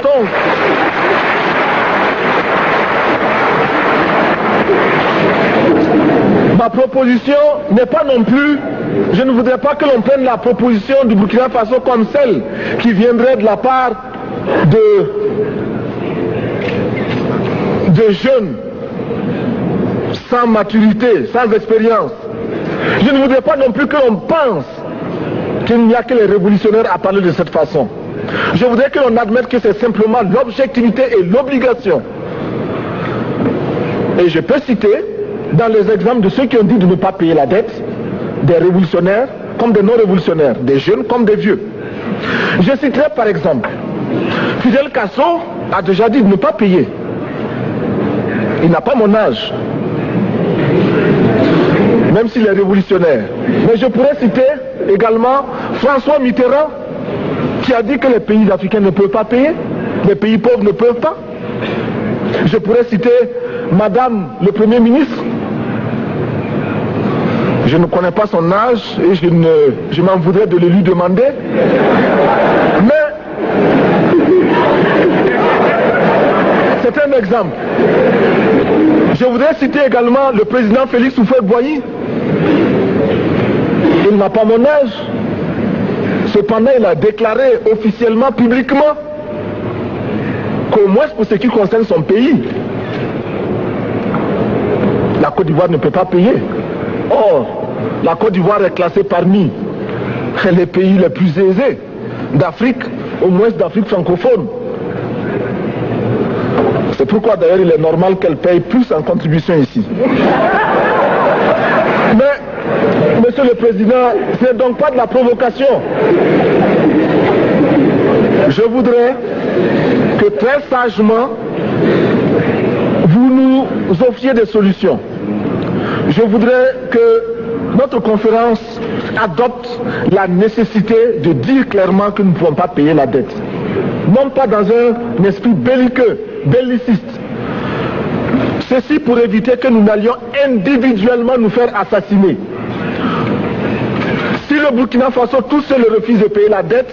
Donc, ma proposition n'est pas non plus, je ne voudrais pas que l'on prenne la proposition du Burkina Faso comme celle qui viendrait de la part de jeunes sans maturité, sans expérience. Je ne voudrais pas non plus que l'on pense qu'il n'y a que les révolutionnaires à parler de cette façon. Je voudrais que l'on admette que c'est simplement l'objectivité et l'obligation. Et je peux citer dans les exemples de ceux qui ont dit de ne pas payer la dette, des révolutionnaires comme des non-révolutionnaires, des jeunes comme des vieux. Je citerai par exemple, Fidel Castro a déjà dit de ne pas payer. Il n'a pas mon âge, même s'il est révolutionnaire. Mais je pourrais citer également François Mitterrand, qui a dit que les pays africains ne peuvent pas payer, les pays pauvres ne peuvent pas. Je pourrais citer Madame le Premier ministre. Je ne connais pas son âge et je m'en voudrais de le lui demander. Mais c'est un exemple. Je voudrais citer également le président Félix Houphouët-Boigny. Il n'a pas mon âge. Cependant, il a déclaré officiellement, publiquement, qu'au moins pour ce qui concerne son pays, la Côte d'Ivoire ne peut pas payer. Or, la Côte d'Ivoire est classée parmi les pays les plus aisés d'Afrique, au moins d'Afrique francophone. C'est pourquoi d'ailleurs il est normal qu'elle paye plus en contribution ici. Mais, Monsieur le Président, ce n'est donc pas de la provocation. Je voudrais que très sagement, vous nous offriez des solutions. Je voudrais que notre conférence adopte la nécessité de dire clairement que nous ne pouvons pas payer la dette. Non pas dans un esprit belliqueux, belliciste. Ceci pour éviter que nous n'allions individuellement nous faire assassiner. Si le Burkina Faso tout seul refuse de payer la dette,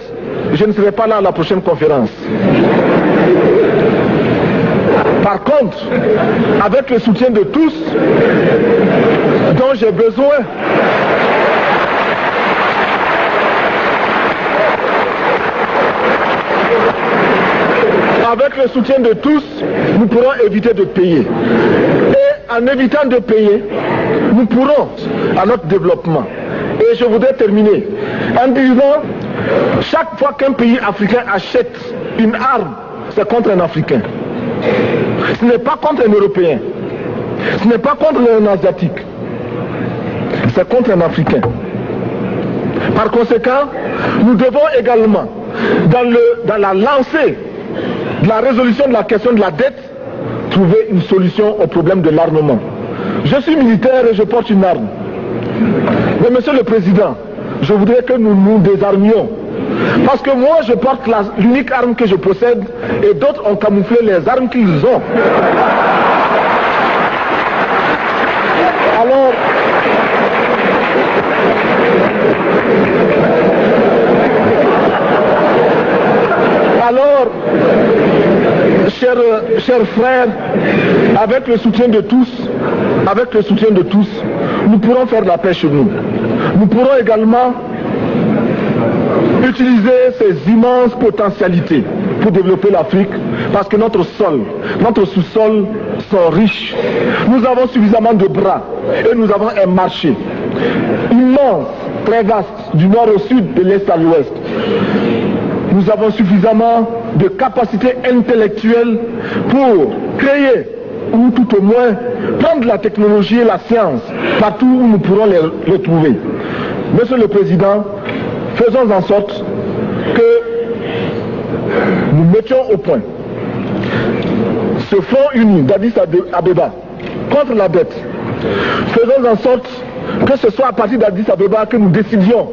je ne serai pas là à la prochaine conférence. Par contre, avec le soutien de tous, dont j'ai besoin, avec le soutien de tous, nous pourrons éviter de payer. Et en évitant de payer, nous pourrons à notre développement. Et je voudrais terminer en disant, chaque fois qu'un pays africain achète une arme, c'est contre un Africain. Ce n'est pas contre un Européen. Ce n'est pas contre un Asiatique. C'est contre un Africain. Par conséquent, nous devons également, dans la lancée de la résolution de la question de la dette, trouver une solution au problème de l'armement. Je suis militaire et je porte une arme. Mais Monsieur le Président, je voudrais que nous nous désarmions. Parce que moi, je porte l'unique arme que je possède et d'autres ont camouflé les armes qu'ils ont. Alors, chers frères, avec le soutien de tous, nous pourrons faire de la paix chez nous. Nous pourrons également utiliser ces immenses potentialités pour développer l'Afrique, parce que notre sol, notre sous-sol sont riches. Nous avons suffisamment de bras et nous avons un marché immense, très vaste, du nord au sud, de l'est à l'ouest. Nous avons suffisamment de capacités intellectuelles pour créer, ou tout au moins prendre la technologie et la science partout où nous pourrons les trouver. Monsieur le Président, faisons en sorte que nous mettions au point ce front uni d'Addis Abeba contre la dette. Faisons en sorte que ce soit à partir d'Addis Abeba que nous décidions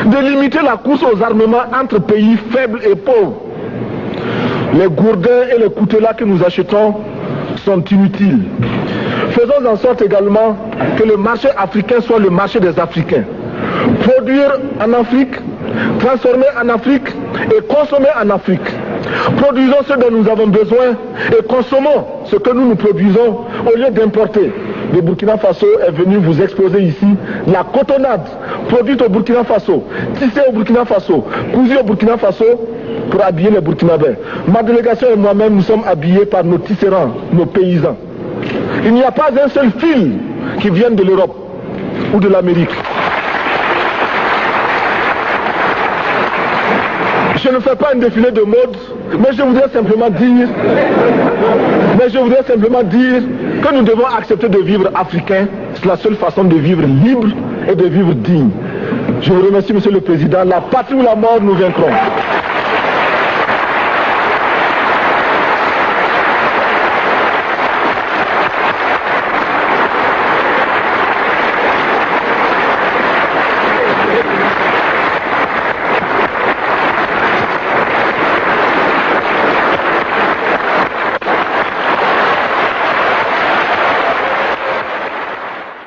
de limiter la course aux armements entre pays faibles et pauvres. Les gourdins et les coutelas que nous achetons sont inutiles. Faisons en sorte également que le marché africain soit le marché des Africains. Produire en Afrique, transformer en Afrique et consommer en Afrique. Produisons ce dont nous avons besoin et consommons ce que nous produisons au lieu d'importer. Le Burkina Faso est venu vous exposer ici la cotonnade produite au Burkina Faso, tissée au Burkina Faso, cousue au Burkina Faso pour habiller les Burkinabés. Ma délégation et moi-même, nous sommes habillés par nos tisserands, nos paysans. Il n'y a pas un seul fil qui vienne de l'Europe ou de l'Amérique. Je ne fais pas un défilé de mode, mais je voudrais simplement dire que nous devons accepter de vivre africain. C'est la seule façon de vivre libre et de vivre digne. Je vous remercie, Monsieur le Président. La patrie ou la mort, nous vaincrons.